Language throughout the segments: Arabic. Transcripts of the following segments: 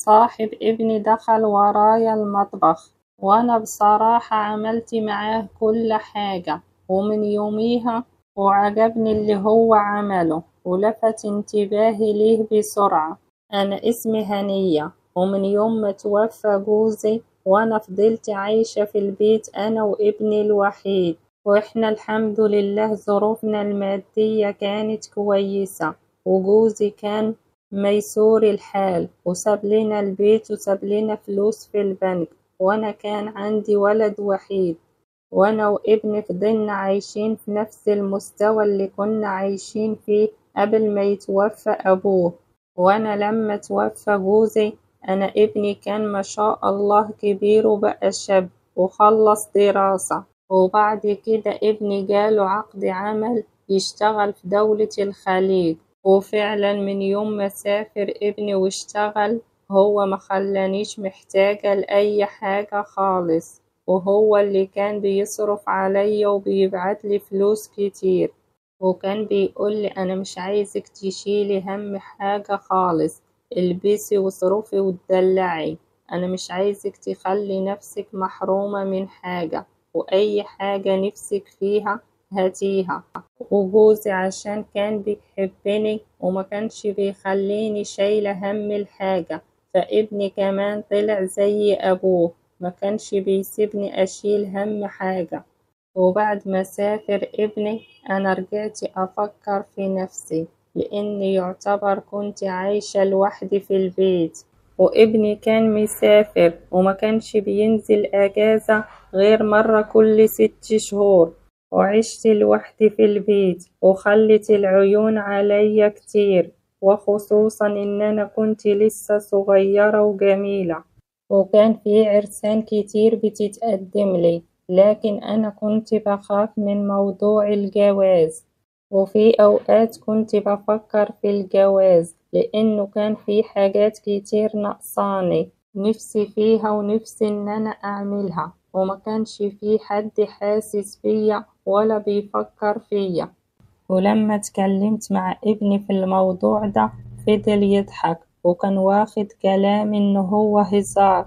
صاحب ابني دخل ورايا المطبخ، وأنا بصراحة عملت معاه كل حاجة، ومن يوميها وعجبني اللي هو عمله ولفت انتباهي ليه بسرعة. أنا اسمي هنية، ومن يوم ما توفى جوزي وأنا فضلت عايشة في البيت أنا وابني الوحيد، وإحنا الحمد لله ظروفنا المادية كانت كويسة، وجوزي كان ميسور الحال وساب لنا البيت وساب لنا فلوس في البنك، وأنا كان عندي ولد وحيد، وأنا وابني فضلنا عايشين في نفس المستوى اللي كنا عايشين فيه قبل ما يتوفى أبوه. وأنا لما توفى جوزي أنا ابني كان ما شاء الله كبير وبقى شاب وخلص دراسة، وبعد كده ابني جاله عقد عمل يشتغل في دولة الخليج، وفعلا من يوم ما سافر ابني واشتغل هو ما خلانيش محتاجة لأي حاجة خالص، وهو اللي كان بيصرف عليا وبيبعت لي فلوس كتير، وكان بيقولي أنا مش عايزك تشيلي هم حاجة خالص، البسي وصرفي وتدلعي، أنا مش عايزك تخلي نفسك محرومة من حاجة، وأي حاجة نفسك فيها هاتيها. وجوزي عشان كان بيحبني وما كانش بيخليني شايلة هم الحاجة، فابني كمان طلع زي أبوه، ما كانش بيسيبني أشيل هم حاجة. وبعد ما سافر ابني أنا رجعت أفكر في نفسي، لأني يعتبر كنت عايشة لوحدي في البيت، وابني كان مسافر وما كانش بينزل أجازة غير مرة كل 6 شهور، وعشت لوحدي في البيت وخلت العيون عليا كتير، وخصوصا إن أنا كنت لسه صغيرة وجميلة، وكان في عرسان كتير بتتقدم لي، لكن أنا كنت بخاف من موضوع الجواز، وفي أوقات كنت بفكر في الجواز لأنه كان في حاجات كتير ناقصاني نفسي فيها ونفسي إن أنا أعملها، وما كانش في حد حاسس فيا ولا بيفكر فيا. ولما اتكلمت مع ابني في الموضوع ده فضل يضحك، وكان واخد كلامي إنه هو هزار،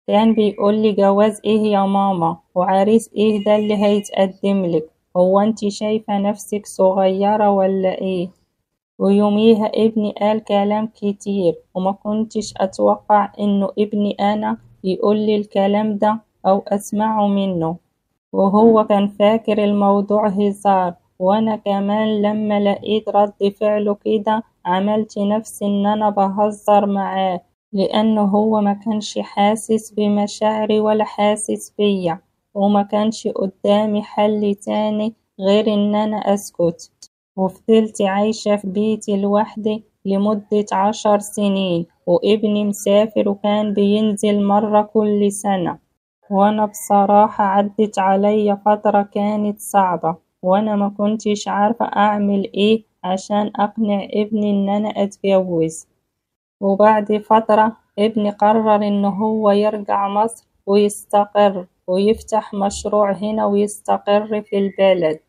كان بيقولي جواز ايه يا ماما، وعريس ايه ده اللي هيتقدملك، هو انتي شايفة نفسك صغيرة ولا ايه؟ ويوميها ابني قال كلام كتير، وما كنتش اتوقع انه ابني انا يقولي الكلام ده او اسمعه منه، وهو كان فاكر الموضوع هزار، وانا كمان لما لقيت رد فعله كده عملت نفسي ان انا بهزر معاه، لانه هو ما كانش حاسس بمشاعري ولا حاسس بيا، وما كانش قدامي حل تاني غير ان انا اسكت. وفضلت عايشة في بيتي لوحدي لمدة 10 سنين، وابني مسافر وكان بينزل مرة كل سنة، وأنا بصراحة عدت عليا فترة كانت صعبة، وأنا ما كنتش عارفة أعمل إيه عشان أقنع ابني إن أنا أتجوز. وبعد فترة ابني قرر إن هو يرجع مصر ويستقر ويفتح مشروع هنا ويستقر في البلد.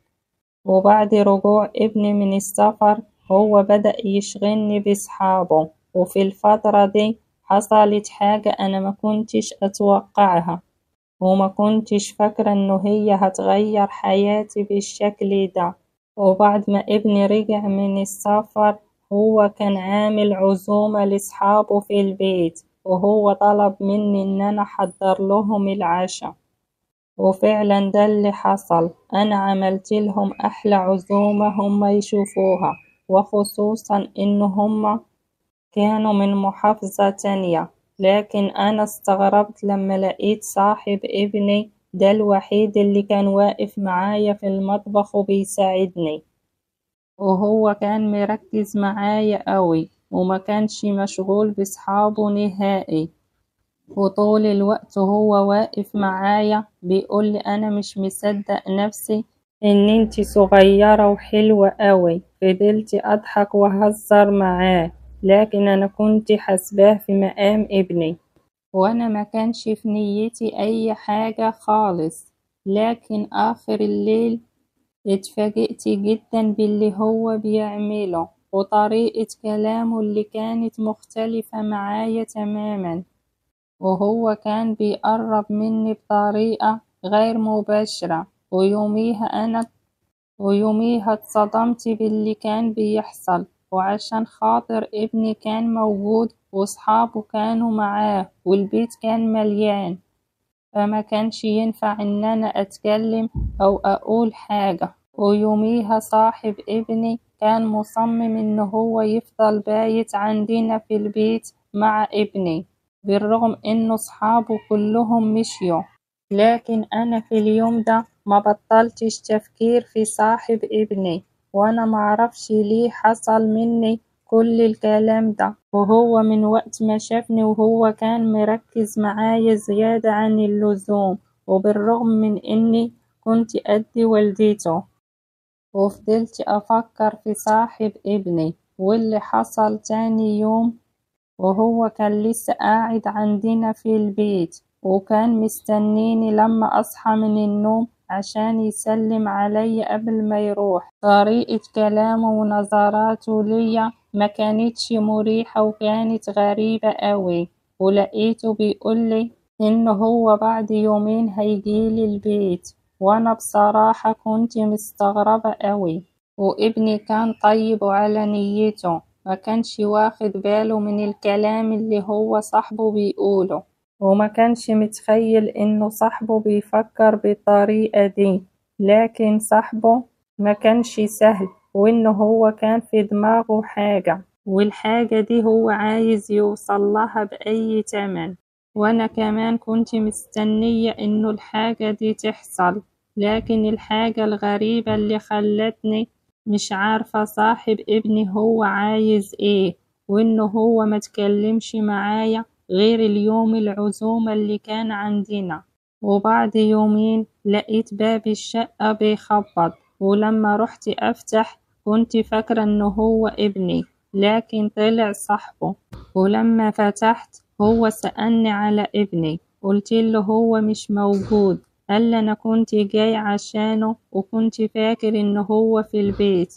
وبعد رجوع ابني من السفر هو بدأ يشغلني بأصحابه، وفي الفترة دي حصلت حاجة أنا ما كنتش أتوقعها، وما كنتش فاكرة إنه هي هتغير حياتي بالشكل ده. وبعد ما ابني رجع من السفر هو كان عامل عزومة لأصحابه في البيت، وهو طلب مني إن أنا أحضر لهم العشاء، وفعلا ده اللي حصل، أنا عملت لهم أحلى عزومة هم يشوفوها، وخصوصا إن هم كانوا من محافظة تانية، لكن أنا استغربت لما لقيت صاحب ابني ده الوحيد اللي كان واقف معايا في المطبخ وبيساعدني، وهو كان مركز معايا قوي وما كانش مشغول بصحابه نهائي، وطول الوقت هو واقف معايا بيقولي أنا مش مصدق نفسي إن انتي صغيرة وحلوة قوي. فضلت أضحك وأهزر معاه، لكن أنا كنت حسباه في مقام ابني، وأنا ما كانش في نيتي أي حاجة خالص. لكن آخر الليل اتفاجئت جدا باللي هو بيعمله، وطريقة كلامه اللي كانت مختلفة معايا تماما، وهو كان بيقرب مني بطريقة غير مباشرة. ويوميها اتصدمت باللي كان بيحصل، وعشان خاطر ابني كان موجود وصحابه كانوا معاه والبيت كان مليان، فما كانش ينفع ان انا اتكلم او اقول حاجة. ويوميها صاحب ابني كان مصمم ان هو يفضل بايت عندنا في البيت مع ابني بالرغم انه صحابه كلهم مشيوا. لكن انا في اليوم ده ما بطلتش تفكير في صاحب ابني، وانا معرفش ليه حصل مني كل الكلام ده. وهو من وقت ما شافني وهو كان مركز معايا زيادة عن اللزوم، وبالرغم من اني كنت قد والدته. وفضلت افكر في صاحب ابني واللي حصل تاني يوم، وهو كان لسه قاعد عندنا في البيت وكان مستنيني لما أصحى من النوم عشان يسلم علي قبل ما يروح. طريقة كلامه ونظراته ليا ما كانتش مريحة وكانت غريبة قوي. ولقيته بيقولي إنه هو بعد يومين هيجيلي البيت، وأنا بصراحة كنت مستغربة قوي. وابني كان طيب وعلى نيته، ما كانش واخد باله من الكلام اللي هو صاحبه بيقوله، وما كانش متخيل انه صاحبه بيفكر بالطريقة دي. لكن صاحبه ما كانش سهل، وانه هو كان في دماغه حاجة، والحاجة دي هو عايز يوصل لها بأي تمن. وانا كمان كنت مستنية انه الحاجة دي تحصل. لكن الحاجة الغريبة اللي خلتني مش عارفة صاحب ابني هو عايز ايه، وانه هو ما تكلمش معايا غير اليوم العزومة اللي كان عندنا. وبعد يومين لقيت باب الشقة بيخبط، ولما رحت افتح كنت فاكرة انه هو ابني، لكن طلع صاحبه. ولما فتحت هو سألني على ابني، قلت له هو مش موجود. قال لي أنا كنت جاي عشانه وكنت فاكر إنه هو في البيت.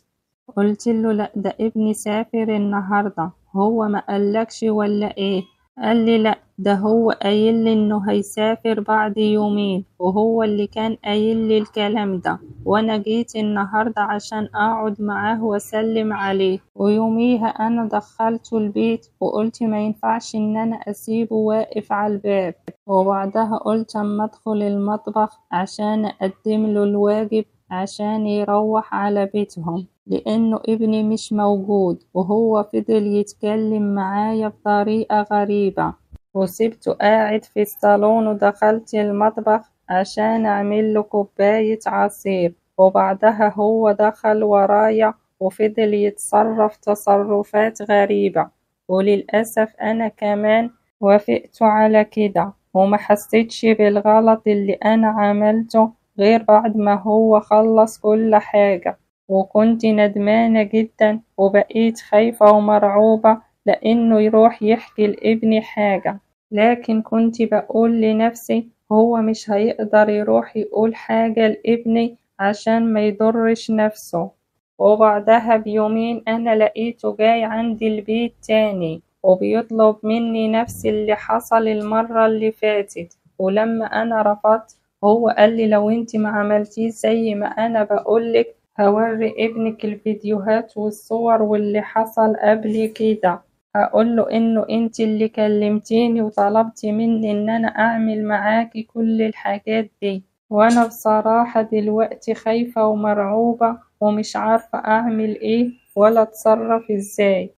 قلت له لأ، ده ابني سافر النهاردة، هو ما قالكش ولا إيه؟ قال لي لأ، ده هو قايل لي إنه هيسافر بعد يومين، وهو اللي كان قايل لي الكلام ده، وأنا جيت النهاردة عشان أقعد معاه وأسلم عليه. ويوميها أنا دخلته البيت وقلت ما ينفعش إن أنا أسيبه واقف على الباب. وبعدها قلت أما أدخل المطبخ عشان أقدم له الواجب عشان يروح على بيتهم، لأنه ابني مش موجود. وهو فضل يتكلم معايا بطريقة غريبة، وسبته قاعد في الصالون ودخلت المطبخ عشان أعمل له كوباية عصير. وبعدها هو دخل ورايا وفضل يتصرف تصرفات غريبة، وللأسف أنا كمان وافقت على كده، وما حسيتش بالغلط اللي أنا عملته غير بعد ما هو خلص كل حاجة. وكنت ندمانة جدا، وبقيت خايفة ومرعوبة لأنه يروح يحكي لابني حاجة. لكن كنت بقول لنفسي هو مش هيقدر يروح يقول حاجة لابني عشان ما يضرش نفسه. وبعدها بيومين أنا لقيته جاي عندي البيت تاني وبيطلب مني نفس اللي حصل المرة اللي فاتت. ولما أنا رفضت هو قال لي لو انت ما عملتيه زي ما أنا بقولك هوري ابنك الفيديوهات والصور واللي حصل قبل كده، هقوله إنه انت اللي كلمتيني وطلبتي مني إن أنا أعمل معاكي كل الحاجات دي. وأنا بصراحة دلوقتي خايفة ومرعوبة ومش عارفة أعمل إيه ولا أتصرف إزاي.